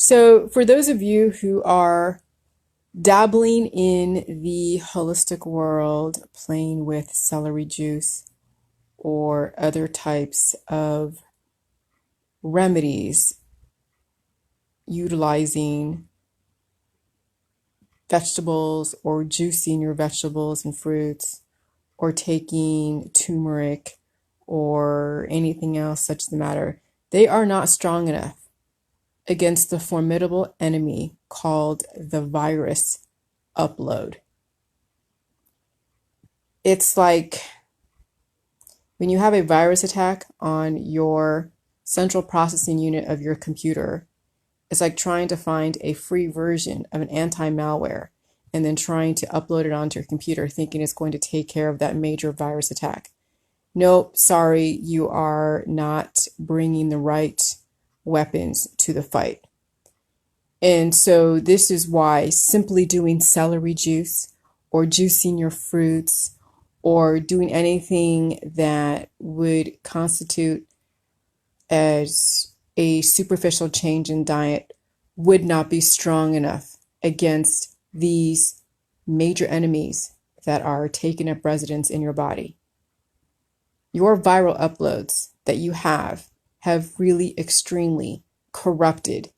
So, for those of you who are dabbling in the holistic world, playing with celery juice or other types of remedies, utilizing vegetables or juicing your vegetables and fruits, or taking turmeric or anything else such the matter, they are not strong enough against the formidable enemy called the virus upload. It's like when you have a virus attack on your central processing unit of your computer, it's like trying to find a free version of an anti-malware and then trying to upload it onto your computer thinking it's going to take care of that major virus attack. Nope, sorry, you are not bringing the right weapons to the fight. And so this is why simply doing celery juice or juicing your fruits or doing anything that would constitute as a superficial change in diet would not be strong enough against these major enemies that are taking up residence in your body. Your viral uploads that you have really extremely corrupted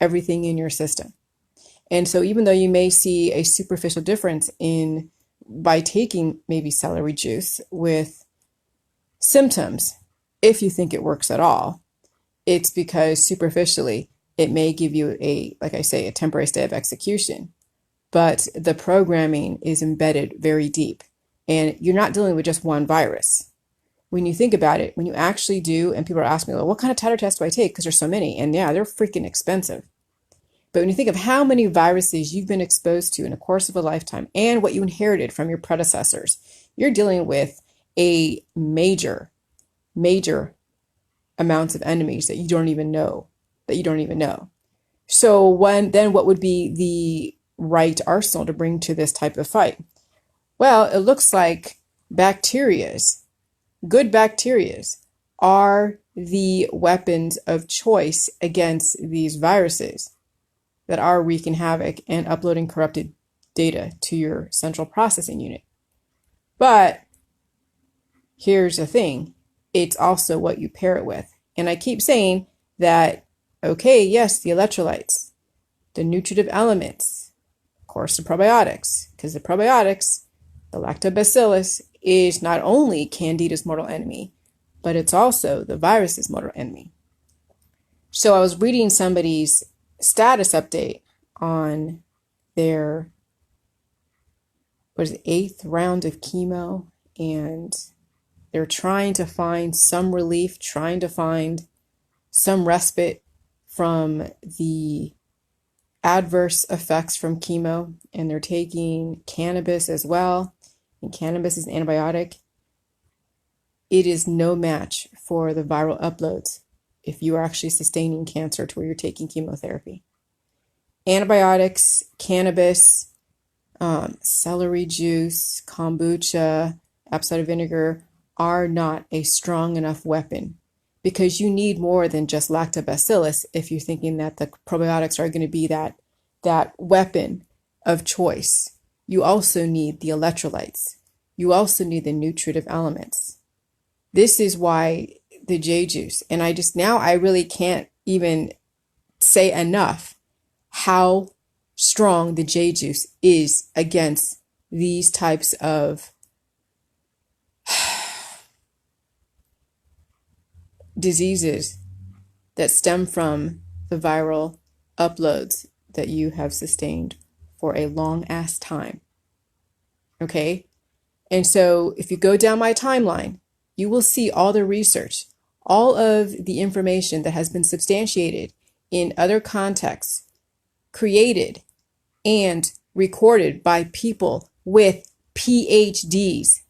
everything in your system. And so even though you may see a superficial difference in by taking maybe celery juice with symptoms, if you think it works at all, it's because superficially it may give you like I say, a temporary state of execution, but the programming is embedded very deep and you're not dealing with just one virus. When you think about it, when you actually do, and people are asking me, well, what kind of titer test do I take? Because there's so many. And yeah, they're freaking expensive. But when you think of how many viruses you've been exposed to in the course of a lifetime and what you inherited from your predecessors, you're dealing with a major amounts of enemies that you don't even know. So what would be the right arsenal to bring to this type of fight? Well, it looks like good bacterias are the weapons of choice against these viruses that are wreaking havoc and uploading corrupted data to your central processing unit. But here's the thing, it's also what you pair it with. And I keep saying that, okay, yes, the electrolytes, the nutritive elements, of course, the probiotics, because the probiotics, the lactobacillus, is not only Candida's mortal enemy, but it's also the virus's mortal enemy. So I was reading somebody's status update on their 8th round of chemo, and they're trying to find some relief, trying to find some respite from the adverse effects from chemo, and they're taking cannabis as well, and cannabis is an antibiotic. It is no match for the viral uploads if you are actually sustaining cancer to where you're taking chemotherapy. Antibiotics, cannabis, celery juice, kombucha, apple cider vinegar are not a strong enough weapon, because you need more than just lactobacillus if you're thinking that the probiotics are going to be that weapon of choice. You also need the electrolytes. You also need the nutritive elements. This is why the J juice, and I really can't even say enough how strong the J juice is against these types of diseases that stem from the viral uploads that you have sustained for a long ass time. Okay? And so if you go down my timeline, you will see all the research, all of the information that has been substantiated in other contexts, created and recorded by people with PhDs.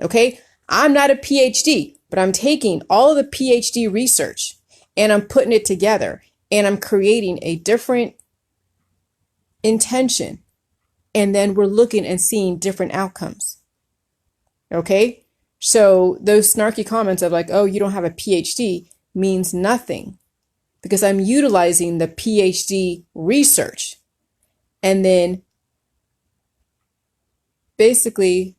Okay? I'm not a PhD, but I'm taking all of the PhD research and I'm putting it together and I'm creating a different intention. And then we're looking and seeing different outcomes. Okay? So those snarky comments of like, oh, you don't have a PhD means nothing, because I'm utilizing the PhD research and then basically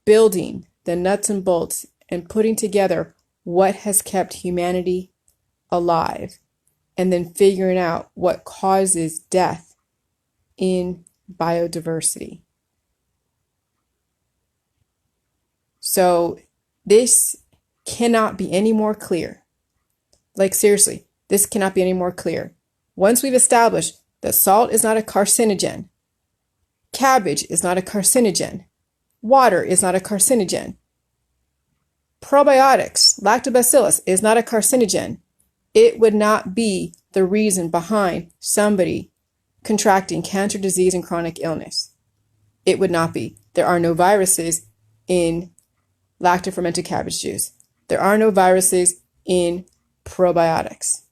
building the nuts and bolts and putting together what has kept humanity alive, and then figuring out what causes death in biodiversity. So this cannot be any more clear. Like seriously, this cannot be any more clear. Once we've established that salt is not a carcinogen, cabbage is not a carcinogen, water is not a carcinogen, probiotics, lactobacillus is not a carcinogen, it would not be the reason behind somebody contracting cancer, disease, and chronic illness. It would not be. There are no viruses in lacto-fermented cabbage juice. There are no viruses in probiotics.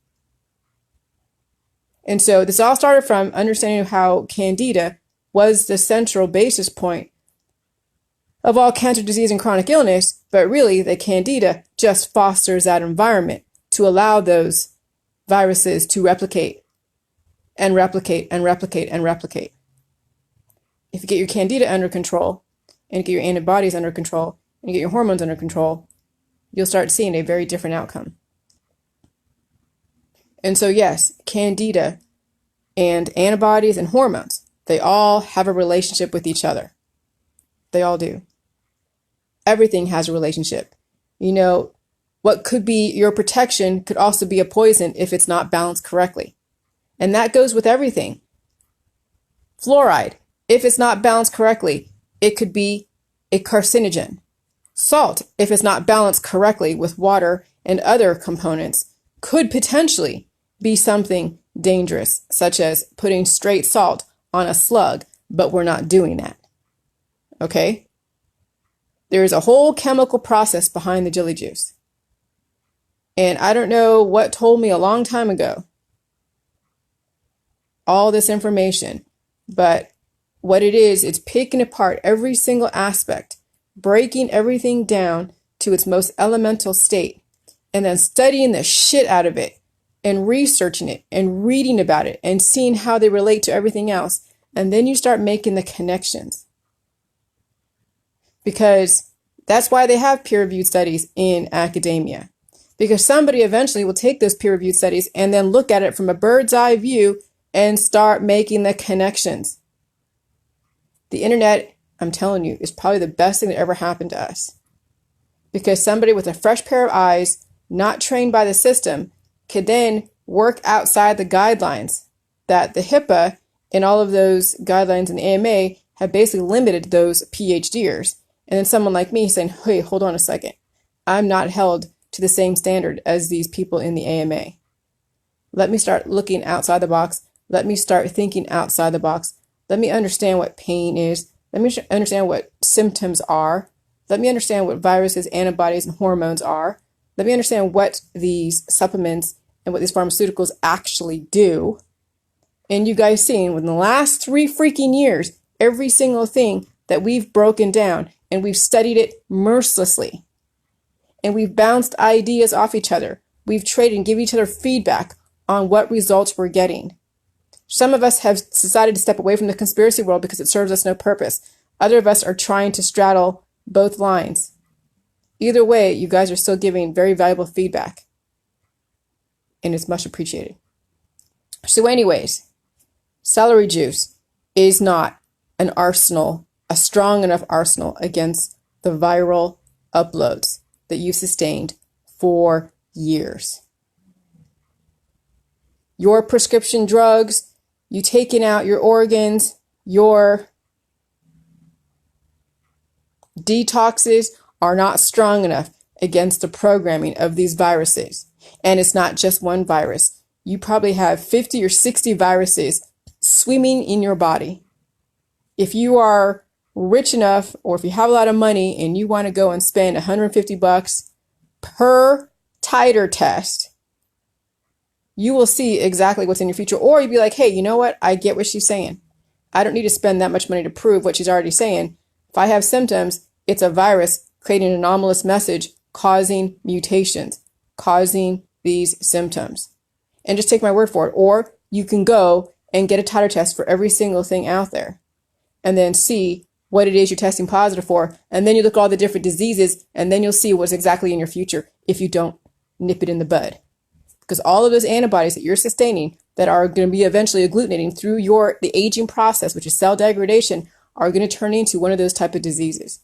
And so this all started from understanding how Candida was the central basis point of all cancer, disease, and chronic illness, but really the Candida just fosters that environment to allow those viruses to replicate and replicate and replicate and replicate. If you get your Candida under control and get your antibodies under control and get your hormones under control, you'll start seeing a very different outcome. And so yes, Candida and antibodies and hormones, they all have a relationship with each other. They all do. Everything has a relationship. You know, what could be your protection could also be a poison if it's not balanced correctly. And that goes with everything. Fluoride, if it's not balanced correctly, it could be a carcinogen. Salt, if it's not balanced correctly with water and other components, could potentially be something dangerous, such as putting straight salt on a slug, but we're not doing that. Okay? There's a whole chemical process behind the Jilly Juice. And I don't know what told me a long time ago all this information, but what it is, it's picking apart every single aspect, breaking everything down to its most elemental state, and then studying the shit out of it and researching it and reading about it and seeing how they relate to everything else. And then you start making the connections. Because that's why they have peer-reviewed studies in academia. Because somebody eventually will take those peer-reviewed studies and then look at it from a bird's eye view and start making the connections. The internet, I'm telling you, is probably the best thing that ever happened to us. Because somebody with a fresh pair of eyes, not trained by the system, could then work outside the guidelines that the HIPAA and all of those guidelines in the AMA have basically limited those PhDers. And then someone like me saying, hey, hold on a second. I'm not held to the same standard as these people in the AMA. Let me start looking outside the box. Let me start thinking outside the box. Let me understand what pain is. Let me understand what symptoms are. Let me understand what viruses, antibodies, and hormones are. Let me understand what these supplements and what these pharmaceuticals actually do. And you guys seen within the last 3 freaking years, every single thing that we've broken down, and we've studied it mercilessly. And we've bounced ideas off each other. We've traded and given each other feedback on what results we're getting. Some of us have decided to step away from the conspiracy world because it serves us no purpose. Other of us are trying to straddle both lines. Either way, you guys are still giving very valuable feedback. And it's much appreciated. So anyways, celery juice is not an arsenal, a strong enough arsenal against the viral uploads that you sustained for years. Your prescription drugs, you taking out your organs, your detoxes are not strong enough against the programming of these viruses. And it's not just one virus. You probably have 50 or 60 viruses swimming in your body. If you are rich enough, or if you have a lot of money and you want to go and spend $150 per titer test, you will see exactly what's in your future. Or you'd be like, hey, you know what? I get what she's saying. I don't need to spend that much money to prove what she's already saying. If I have symptoms, it's a virus creating an anomalous message, causing mutations, causing these symptoms. and just take my word for it. Or you can go and get a titer test for every single thing out there and then see what it is you're testing positive for. And then you look at all the different diseases, and then you'll see what's exactly in your future if you don't nip it in the bud. Because all of those antibodies that you're sustaining that are going to be eventually agglutinating through the aging process, which is cell degradation, are going to turn into one of those type of diseases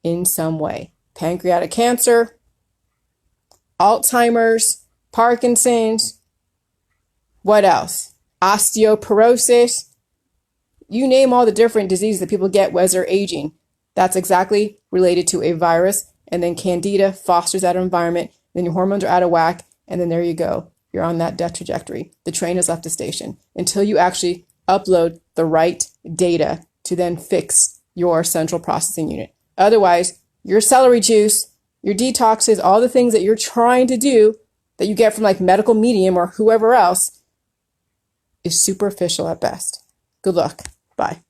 in some way. Pancreatic cancer, Alzheimer's, Parkinson's, what else? Osteoporosis. You name all the different diseases that people get as they're aging. That's exactly related to a virus. And then Candida fosters that environment. Then your hormones are out of whack. And then there you go. You're on that death trajectory. The train has left the station until you actually upload the right data to then fix your central processing unit. Otherwise, your celery juice, your detoxes, all the things that you're trying to do that you get from like Medical Medium or whoever else is superficial at best. Good luck. Bye.